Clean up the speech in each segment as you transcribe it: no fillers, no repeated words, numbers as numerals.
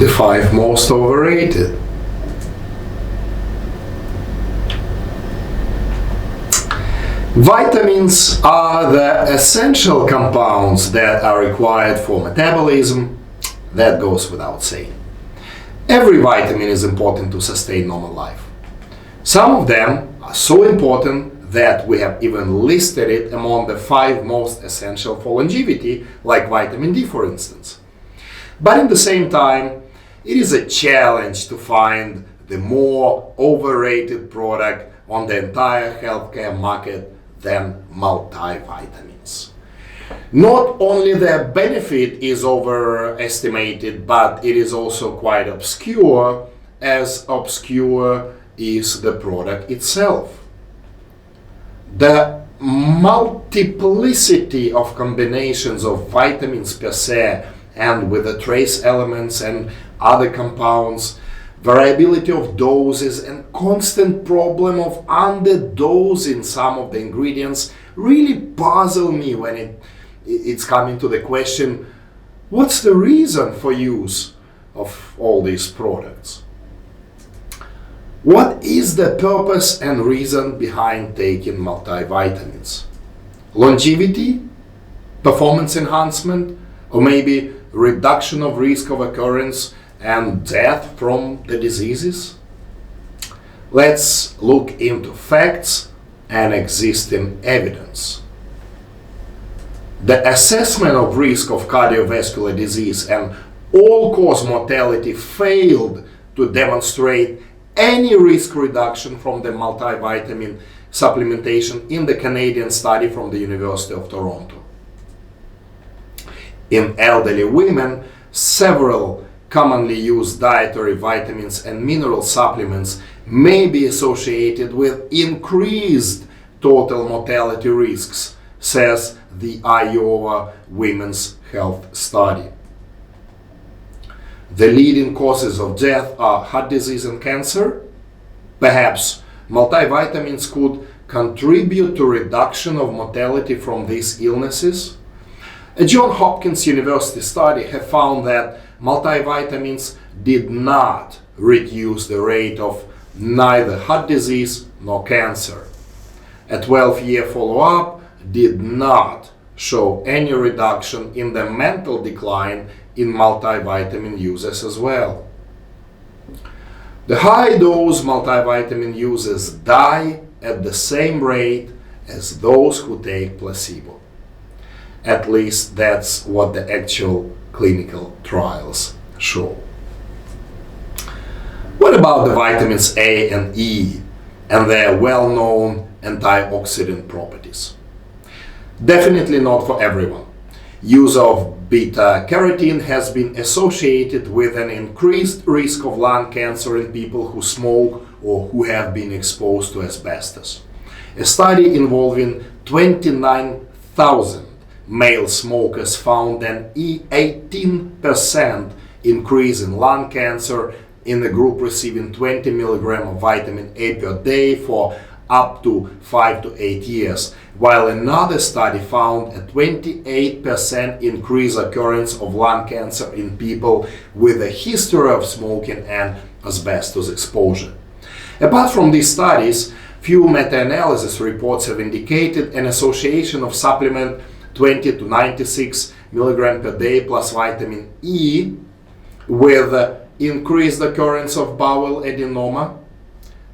The 5 most overrated. Vitamins are the essential compounds that are required for metabolism. That goes without saying. Every vitamin is important to sustain normal life. Some of them are so important that we have even listed it among the 5 most essential for longevity, like vitamin D, for instance. But at the same time, it is a challenge to find the more overrated product on the entire healthcare market than multivitamins. Not only their benefit is overestimated, but it is also quite obscure, as obscure is the product itself. The multiplicity of combinations of vitamins per se and with the trace elements and other compounds, variability of doses and constant problem of underdosing some of the ingredients really puzzle me when it's coming to the question, what's the reason for use of all these products? What is the purpose and reason behind taking multivitamins? Longevity, performance enhancement, or maybe reduction of risk of occurrence and death from the diseases? Let's look into facts and existing evidence. The assessment of risk of cardiovascular disease and all-cause mortality failed to demonstrate any risk reduction from the multivitamin supplementation in the Canadian study from the University of Toronto. In elderly women, several commonly used dietary vitamins and mineral supplements may be associated with increased total mortality risks, says the Iowa Women's Health Study. The leading causes of death are heart disease and cancer. Perhaps multivitamins could contribute to reduction of mortality from these illnesses. A Johns Hopkins University study has found that multivitamins did not reduce the rate of neither heart disease nor cancer. A 12-year follow-up did not show any reduction in the mental decline in multivitamin users as well. The high-dose multivitamin users die at the same rate as those who take placebo. At least that's what the actual clinical trials show. What about the vitamins A and E and their well-known antioxidant properties? Definitely not for everyone. Use of beta-carotene has been associated with an increased risk of lung cancer in people who smoke or who have been exposed to asbestos. A study involving 29,000 male smokers found an 18% increase in lung cancer in the group receiving 20 mg of vitamin A per day for up to 5 to 8 years, while another study found a 28% increased occurrence of lung cancer in people with a history of smoking and asbestos exposure. Apart from these studies, few meta-analysis reports have indicated an association of supplement 20 to 96 mg per day plus vitamin E with increased occurrence of bowel adenoma.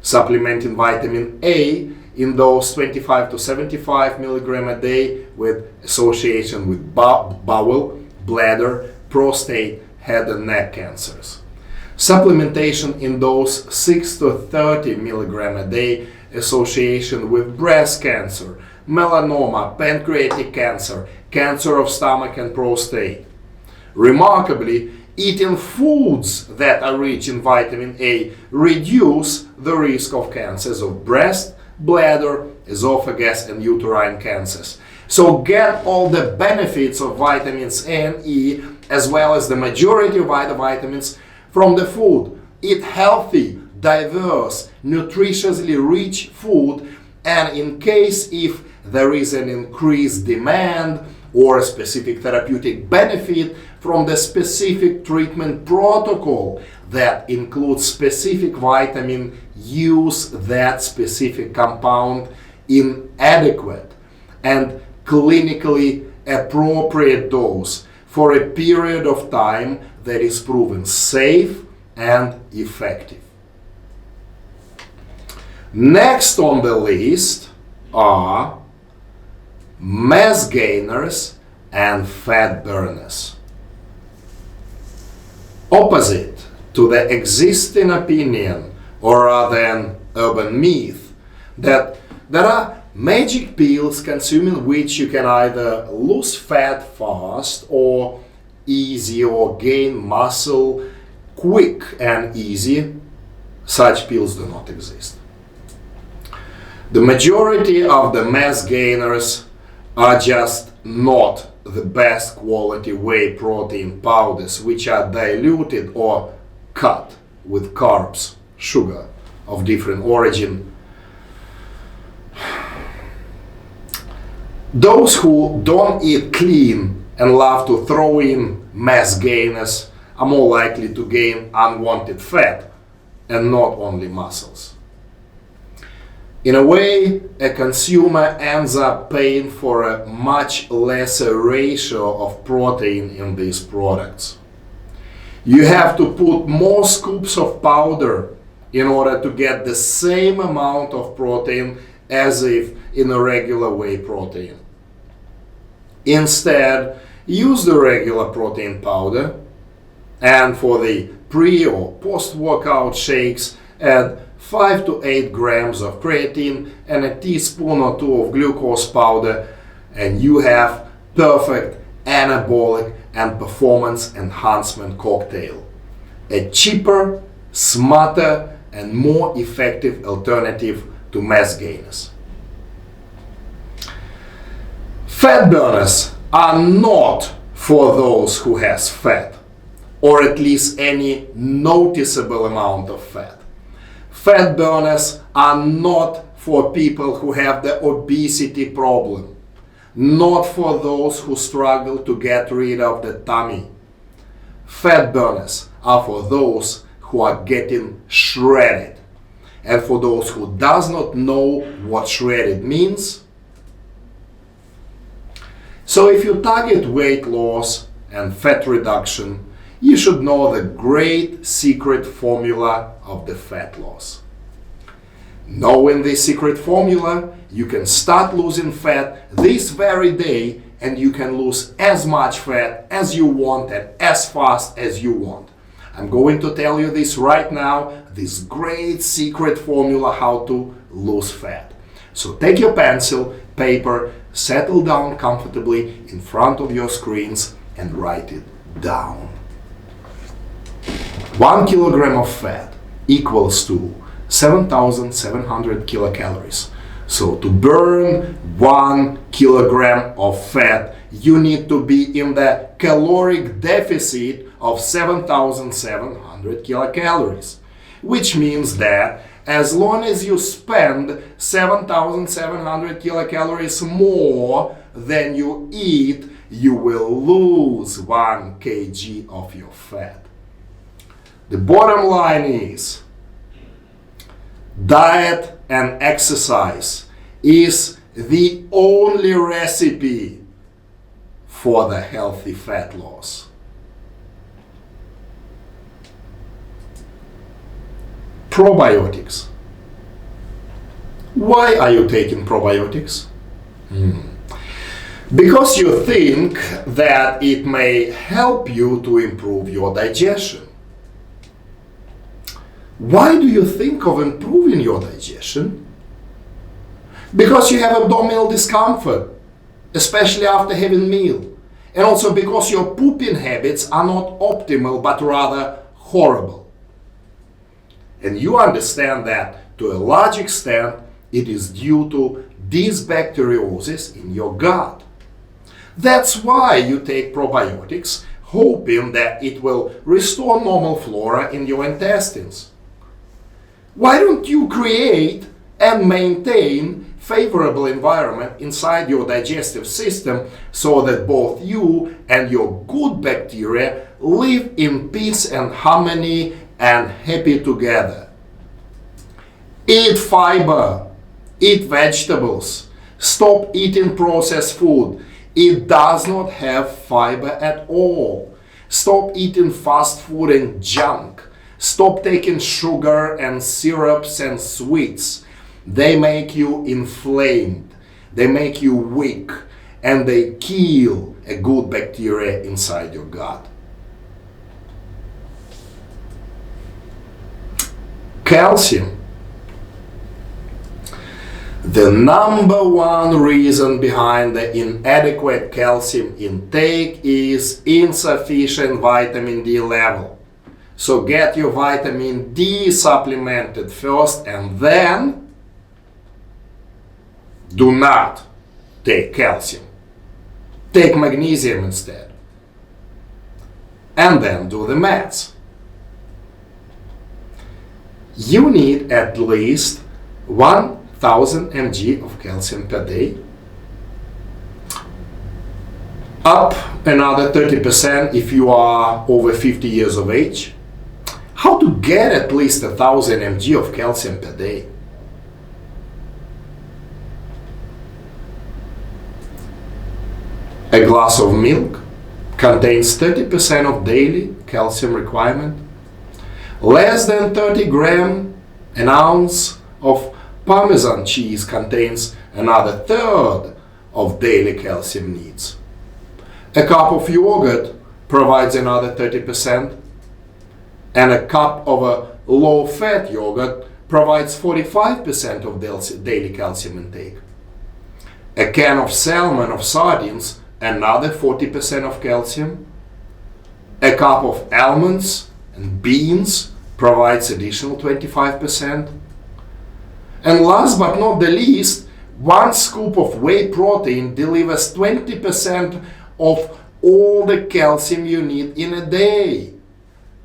Supplementing vitamin A in those 25 to 75 mg a day with association with bowel, bladder, prostate, head and neck cancers. Supplementation in those 6 to 30 mg a day association with breast cancer, melanoma, pancreatic cancer, cancer of stomach and prostate. Remarkably, eating foods that are rich in vitamin A reduce the risk of cancers of breast, bladder, esophagus and uterine cancers. So get all the benefits of vitamins A and E as well as the majority of other vitamins from the food. Eat healthy, diverse, nutritiously rich food, and in case if there is an increased demand or a specific therapeutic benefit from the specific treatment protocol that includes specific vitamin, use that specific compound in adequate and clinically appropriate dose for a period of time that is proven safe and effective. Next on the list are mass gainers and fat burners. Opposite to the existing opinion, or rather an urban myth, that there are magic pills consuming which you can either lose fat fast or easy or gain muscle quick and easy, such pills do not exist. The majority of the mass gainers are just not the best quality whey protein powders, which are diluted or cut with carbs, sugar of different origin. Those who don't eat clean and love to throw in mass gainers are more likely to gain unwanted fat and not only muscles. In a way, a consumer ends up paying for a much lesser ratio of protein in these products. You have to put more scoops of powder in order to get the same amount of protein as if in a regular whey protein. Instead, use the regular protein powder, and for the pre or post-workout shakes, add 5 to 8 grams of creatine and a teaspoon or 2 of glucose powder, and you have perfect anabolic and performance enhancement cocktail. A cheaper, smarter, and more effective alternative to mass gainers. Fat burners are not for those who has fat, or at least any noticeable amount of fat. Fat burners are not for people who have the obesity problem, not for those who struggle to get rid of the tummy. Fat burners are for those who are getting shredded. And for those who does not know what shredded means, so if you target weight loss and fat reduction, you should know the great secret formula of the fat loss. Knowing this secret formula, you can start losing fat this very day, and you can lose as much fat as you want and as fast as you want. I'm going to tell you this right now, this great secret formula how to lose fat. So take your pencil, paper, settle down comfortably in front of your screens and write it down. 1 kilogram of fat equals to 7,700 kilocalories. So to burn 1 kilogram of fat, you need to be in the caloric deficit of 7,700 kilocalories, which means that as long as you spend 7,700 kilocalories more than you eat, you will lose 1 kg of your fat. The bottom line is, diet and exercise is the only recipe for the healthy fat loss. Probiotics. Why are you taking probiotics? Because you think that it may help you to improve your digestion. Why do you think of improving your digestion? Because you have abdominal discomfort, especially after having meal. And also because your pooping habits are not optimal, but rather horrible. And you understand that to a large extent, it is due to dysbacteriosis in your gut. That's why you take probiotics, hoping that it will restore normal flora in your intestines. Why don't you create and maintain favorable environment inside your digestive system so that both you and your good bacteria live in peace and harmony and happy together. Eat fiber, eat vegetables, stop eating processed food. It does not have fiber at all. Stop eating fast food and junk. Stop taking sugar and syrups and sweets. They make you inflamed, they make you weak, and they kill a good bacteria inside your gut. Calcium. The number one reason behind the inadequate calcium intake is insufficient vitamin D level. So get your vitamin D supplemented first, and then do not take calcium. Take magnesium instead. And then do the maths. You need at least 1,000 mg of calcium per day, up another 30% if you are over 50 years of age. How to get at least 1,000 mg of calcium per day? A glass of milk contains 30% of daily calcium requirement. Less than 30 grams, an ounce of Parmesan cheese contains another third of daily calcium needs. A cup of yogurt provides another 30%, and a cup of a low-fat yogurt provides 45% of daily calcium intake. A can of salmon or sardines, another 40% of calcium. A cup of almonds and beans provides additional 25%. And last but not the least, one scoop of whey protein delivers 20% of all the calcium you need in a day.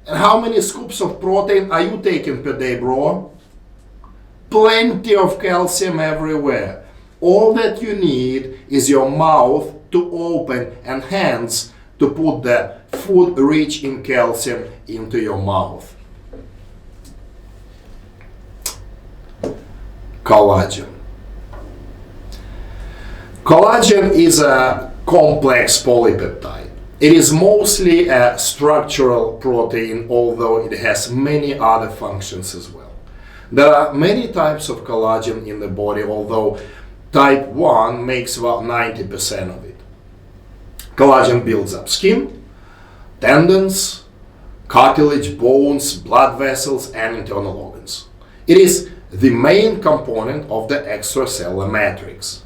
And how many scoops of protein are you taking per day, bro? Plenty of calcium everywhere. All that you need is your mouth to open and hands to put the food rich in calcium into your mouth. Collagen. Collagen is a complex polypeptide. It is mostly a structural protein, although it has many other functions as well. There are many types of collagen in the body, although type 1 makes about 90% of it. Collagen builds up skin, tendons, cartilage, bones, blood vessels, and internal organs. It is the main component of the extracellular matrix.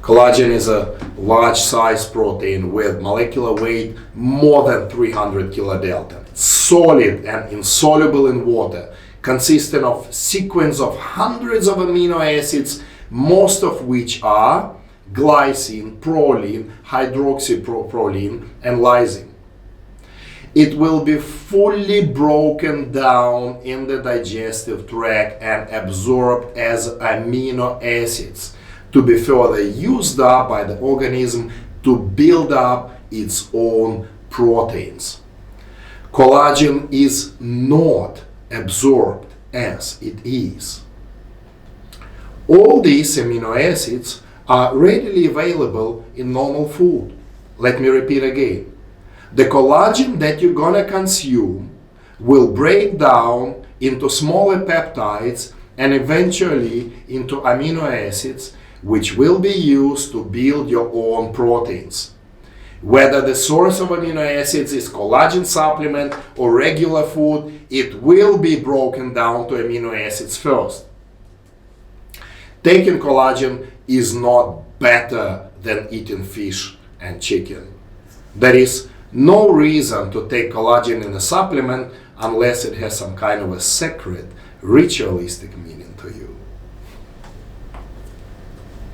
Collagen is a large-sized protein with molecular weight more than 300 kilodalton, solid and insoluble in water, consisting of sequence of hundreds of amino acids, most of which are glycine, proline, hydroxyproline, and lysine. It will be fully broken down in the digestive tract and absorbed as amino acids to be further used up by the organism to build up its own proteins. Collagen is not absorbed as it is. All these amino acids are readily available in normal food. Let me repeat again. The collagen that you're gonna consume will break down into smaller peptides and eventually into amino acids, which will be used to build your own proteins. Whether the source of amino acids is collagen supplement or regular food, it will be broken down to amino acids first. Taking collagen is not better than eating fish and chicken. There is no reason to take collagen in a supplement unless it has some kind of a sacred, ritualistic meaning to you.